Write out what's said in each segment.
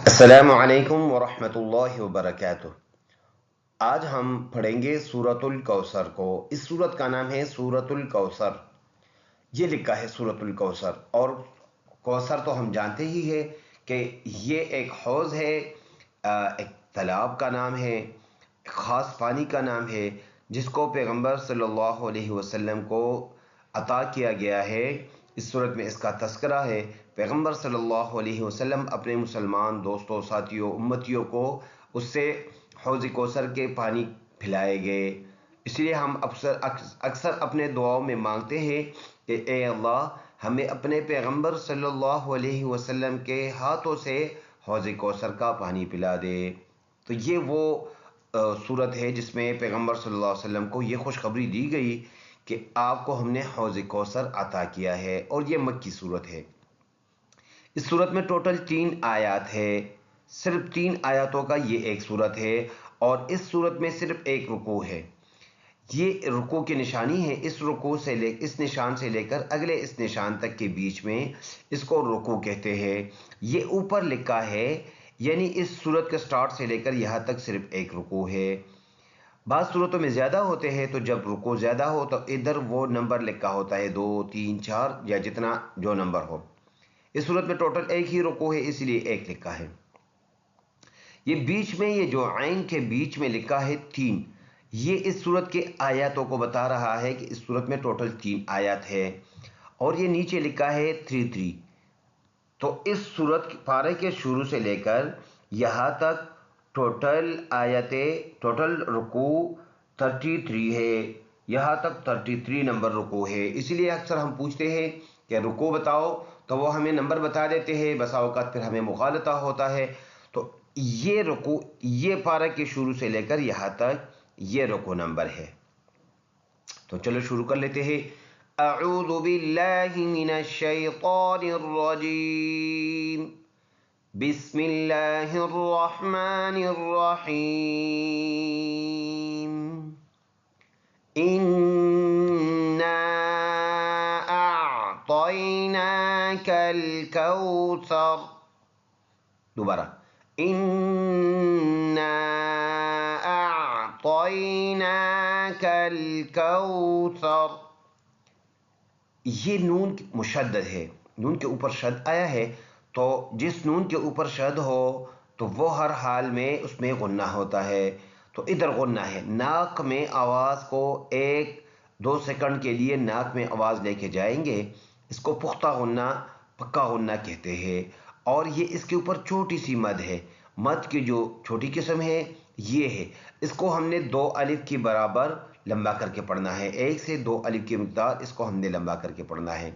السلام علیکم ورحمۃ اللہ وبرکاتہ۔ آج ہم پڑھیں گے سورۃ الکوثر کو۔ اس سورت کا نام ہے سورۃ الکوثر۔ یہ لکھا ہے سورۃ الکوثر، اور کوثر تو ہم جانتے ہی ہیں کہ یہ ایک حوض ہے، ایک تالاب کا نام ہے، ایک خاص پانی کا نام ہے جس کو پیغمبر صلی اللہ علیہ وسلم کو عطا کیا گیا ہے۔ اس صورت میں اس کا تذکرہ ہے۔ پیغمبر صلی اللہ علیہ وسلم اپنے مسلمان دوستوں، ساتھیوں، امتیوں کو اس سے حوض کوثر کے پانی پھلائے گئے۔ اس لیے ہم اکثر اپنے دعاؤں میں مانگتے ہیں کہ اے اللہ ہمیں اپنے پیغمبر صلی اللہ علیہ وسلم کے ہاتھوں سے حوض کوثر کا پانی پلا دے۔ تو یہ وہ صورت ہے جس میں پیغمبر صلی اللہ علیہ وسلم کو یہ خوشخبری دی گئی کہ آپ کو ہم نے حوض کوثر عطا کیا ہے، اور یہ مکی صورت ہے۔ اس صورت میں ٹوٹل 3 آیات ہے۔ صرف 3 آیاتوں کا یہ ایک صورت ہے، اور اس صورت میں صرف ایک رکوع ہے۔ یہ رکوع کی نشانی ہے۔ اس نشان سے لے کر اگلے اس نشان تک کے بیچ میں اس کو رکوع کہتے ہیں۔ یہ اوپر لکھا ہے، یعنی اس صورت کے سٹارٹ سے لے کر یہاں تک صرف ایک رکوع ہے۔ بعض صورتوں میں زیادہ ہوتے ہیں، تو جب رکوع زیادہ ہو تو ادھر وہ نمبر لکھا ہوتا ہے 2 3 4 یا جتنا جو نمبر ہو۔ اس صورت میں ٹوٹل ایک ہی رکوع ہے، اس لیے ایک لکھا ہے۔ یہ بیچ میں، یہ جو عین کے بیچ میں لکھا ہے 3، یہ اس صورت کے آیاتوں کو بتا رہا ہے کہ اس صورت میں ٹوٹل 3 آیات ہے، اور یہ نیچے لکھا ہے 3 تو اس صورت پارے کے شروع سے لے کر یہاں تک ٹوٹل آیتیں، ٹوٹل رکوع 33 ہے۔ یہاں تک 33 نمبر رکوع ہے۔ اسی لیے اکثر ہم پوچھتے ہیں کہ رکوع بتاؤ، تو وہ ہمیں نمبر بتا دیتے ہیں، بسا اوقات پھر ہمیں مغالطہ ہوتا ہے۔ تو یہ رکوع، یہ پارہ کے شروع سے لے کر یہاں تک یہ رکوع نمبر ہے۔ تو چلو شروع کر لیتے ہیں۔ اعوذ باللہ من الشیطان الرجیم، بسم اللہ الرحمن الرحیم۔ انا اعطیناک الکوثر۔ دوبارہ، انا اعطیناک الکوثر۔ یہ نون مشدد ہے، نون کے اوپر شد آیا ہے، تو جس نون کے اوپر شد ہو تو وہ ہر حال میں اس میں غنہ ہوتا ہے۔ تو ادھر غنہ ہے، ناک میں آواز کو 1-2 سیکنڈ کے لیے ناک میں آواز لے کے جائیں گے، اس کو پختہ غنہ، پکا غنہ کہتے ہیں۔ اور یہ اس کے اوپر چھوٹی سی مد ہے۔ مد کی جو چھوٹی قسم ہے یہ ہے، اس کو ہم نے 2 الف کی برابر لمبا کر کے پڑھنا ہے۔ 1 سے 2 الف کی مقدار، اس کو ہم نے لمبا کر کے پڑھنا ہے۔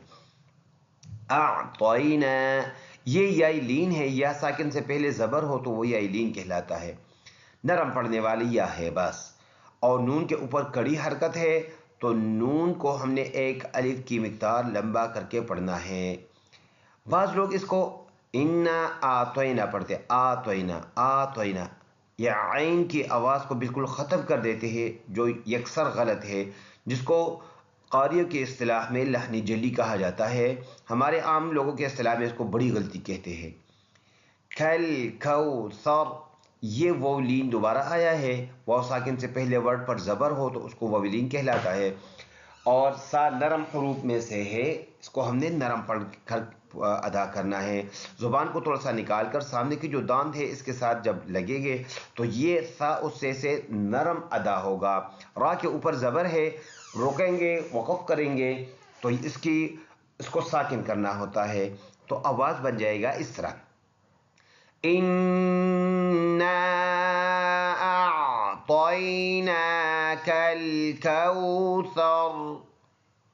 اعطینا، یہ یائی لین ہے، یا ساکن سے پہلے زبر ہو تو وہ یائی لین کہلاتا ہے۔ نرم پڑھنے والی یا ہے بس، اور نون کے اوپر کڑی حرکت ہے، تو نون کو ہم نے 1 الف کی مقدار لمبا کر کے پڑھنا ہے۔ بعض لوگ اس کو انا آتوینا پڑھتے، آتوینا آتوینا، یہ عین کی آواز کو بالکل ختم کر دیتے ہیں، جو یکسر غلط ہے، جس کو قاریوں کی اصطلاح میں لحنی جلی کہا جاتا ہے۔ ہمارے عام لوگوں کے اصطلاح میں اس کو بڑی غلطی کہتے ہیں۔ کھل کوثر، یہ واو لین دوبارہ آیا ہے، واو ساکن سے پہلے ورڈ پر زبر ہو تو اس کو واو لین کہلاتا ہے، اور سا نرم حروف میں سے ہے، اس کو ہم نے نرم پڑھ کر ادا کرنا ہے۔ زبان کو تھوڑا سا نکال کر سامنے کی جو داند ہے اس کے ساتھ جب لگے گے تو یہ سا اس سے نرم ادا ہوگا۔ را کے اوپر زبر ہے، روکیں گے، وقف کریں گے تو اس کو ساکن کرنا ہوتا ہے، تو آواز بن جائے گا اس طرح، انا اعطیناک الکوثر۔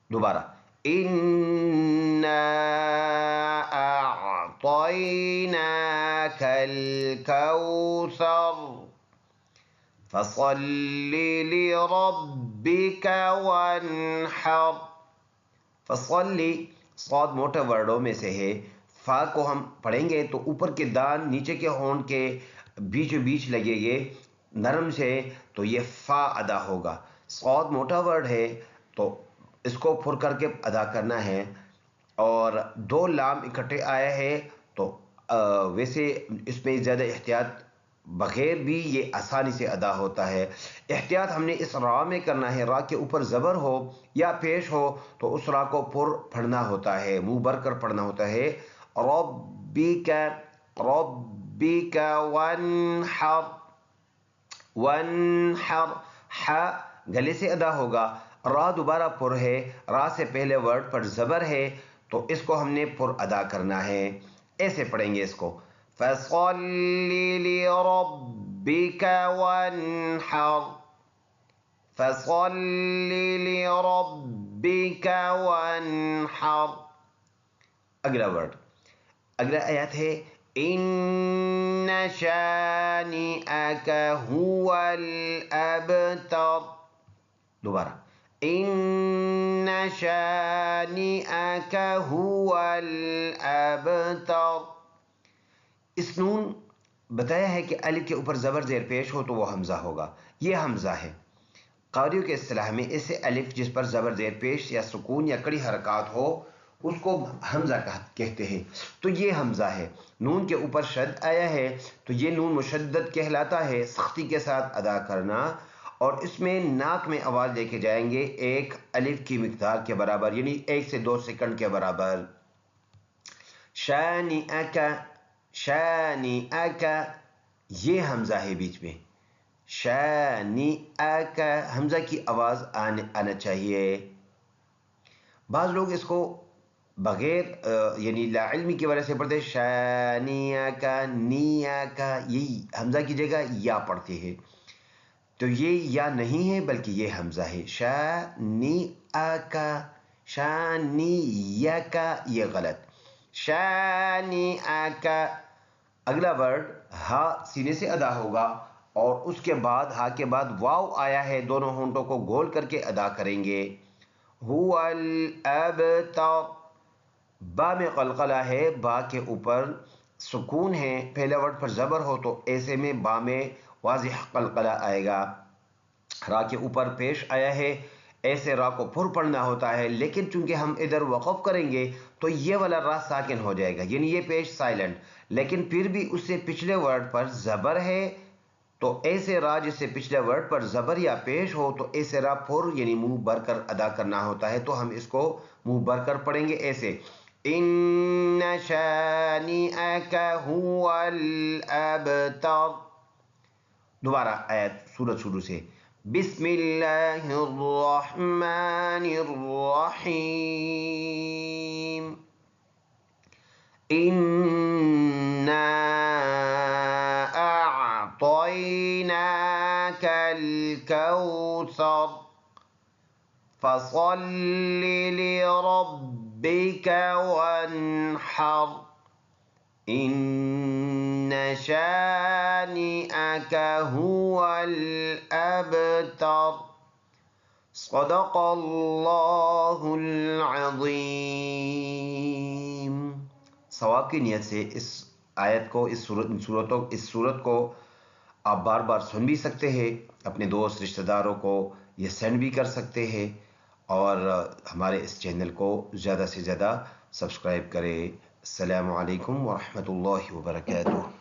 دوبارہ، انا اعطیناک الکوثر فصل لربک وانحر۔ فصلی، صاد موٹے ورڈوں میں سے ہے، فا کو ہم پڑھیں گے تو اوپر کے دان نیچے کے ہونٹ کے بیچ بیچ لگے گے نرم سے، تو یہ فا ادا ہوگا۔ صاد موٹا ورڈ ہے تو اس کو پھر کر کے ادا کرنا ہے، اور 2 لام اکٹھے آیا ہے تو ویسے اس میں زیادہ احتیاط بغیر بھی یہ آسانی سے ادا ہوتا ہے۔ احتیاط ہم نے اس را میں کرنا ہے، را کے اوپر زبر ہو یا پیش ہو تو اس را کو پر پڑھنا ہوتا ہے، منہ بھر کر پڑھنا ہوتا ہے۔ ربک، ربک وانحر، وانحر، ح گلے سے ادا ہوگا، را دوبارہ پر ہے، را سے پہلے ورڈ پر زبر ہے تو اس کو ہم نے پر ادا کرنا ہے۔ ایسے پڑھیں گے اس کو، فَصَلِّ لِرَبِّكَ وَانْحَرْ، فَصَلِّ لِرَبِّكَ وَانْحَرْ۔ اگلا ورڈ، اگلا آیات ہے إِنَّ شَانِئَكَ هُوَ الْأَبْتَرُ، دوبارہ إِنَّ شَانِئَكَ هُوَ الْأَبْتَرُ۔ اس نون بتایا ہے کہ الف کے اوپر زبر زیر پیش ہو تو وہ حمزہ ہوگا، یہ حمزہ ہے۔ قاریوں کے اصطلاح میں اسے الف جس پر زبر زیر پیش یا سکون یا کڑی حرکات ہو اس کو حمزہ کہتے ہیں، تو یہ حمزہ ہے۔ نون کے اوپر شد آیا ہے تو یہ نون مشدد کہلاتا ہے، سختی کے ساتھ ادا کرنا، اور اس میں ناک میں آواز لے کے جائیں گے ایک الف کی مقدار کے برابر، یعنی 1 سے 2 سیکنڈ کے برابر۔ شانئک، شانئک، یہ حمزہ ہے بیچ میں، شانئک، حمزہ کی آواز آنا چاہیے۔ بعض لوگ اس کو بغیر یعنی لا علمی کی وجہ سے پڑھتے شانئک، نیک، یہی حمزہ کی جگہ یا پڑھتے ہیں، تو یہ یا نہیں ہے بلکہ یہ حمزہ ہے، شانئک، شانئک، یہ غلط، شانئک۔ اگلا ورڈ ہا سینے سے ادا ہوگا اور اس کے بعد ہا کے بعد واو آیا ہے، دونوں ہونٹوں کو گول کر کے ادا کریں گے، هو الابتر۔ با میں قلقلہ ہے، با کے اوپر سکون ہے، پہلے ورڈ پر زبر ہو تو ایسے میں با میں واضح قلقلہ آئے گا۔ را کے اوپر پیش آیا ہے، ایسے را کو پر پڑھنا ہوتا ہے، لیکن چونکہ ہم ادھر وقف کریں گے تو یہ والا را ساکن ہو جائے گا، یعنی یہ پیش سائلنٹ، لیکن پھر بھی اس سے پچھلے ورڈ پر زبر ہے تو ایسے را جس سے پچھلے ورڈ پر زبر یا پیش ہو تو ایسے را پر یعنی منہ بھر کر ادا کرنا ہوتا ہے، تو ہم اس کو منہ بھر کر پڑھیں گے ایسے، إِنَّ شَانِئَكَ هُوَ الْأَبْتَرُ۔ دوبارہ آیت سورت شروع سے، بسم اللہ الرحمن الرحیم، إِنَّا أَعْطَيْنَاكَ الْكَوْثَرَ فَصَلِّ لِرَبِّكَ وَانْحَرْ إِنَّ شَانِئَكَ هُوَ الْأَبْتَرُ۔ صدق اللہ العظیم۔ ثواب کی نیت سے اس آیت کو، اس صورت کو آپ بار بار سن بھی سکتے ہیں، اپنے دوست رشتہ داروں کو یہ سینڈ بھی کر سکتے ہیں، اور ہمارے اس چینل کو زیادہ سے زیادہ سبسکرائب کریں۔ السلام علیکم ورحمۃ اللہ وبرکاتہ۔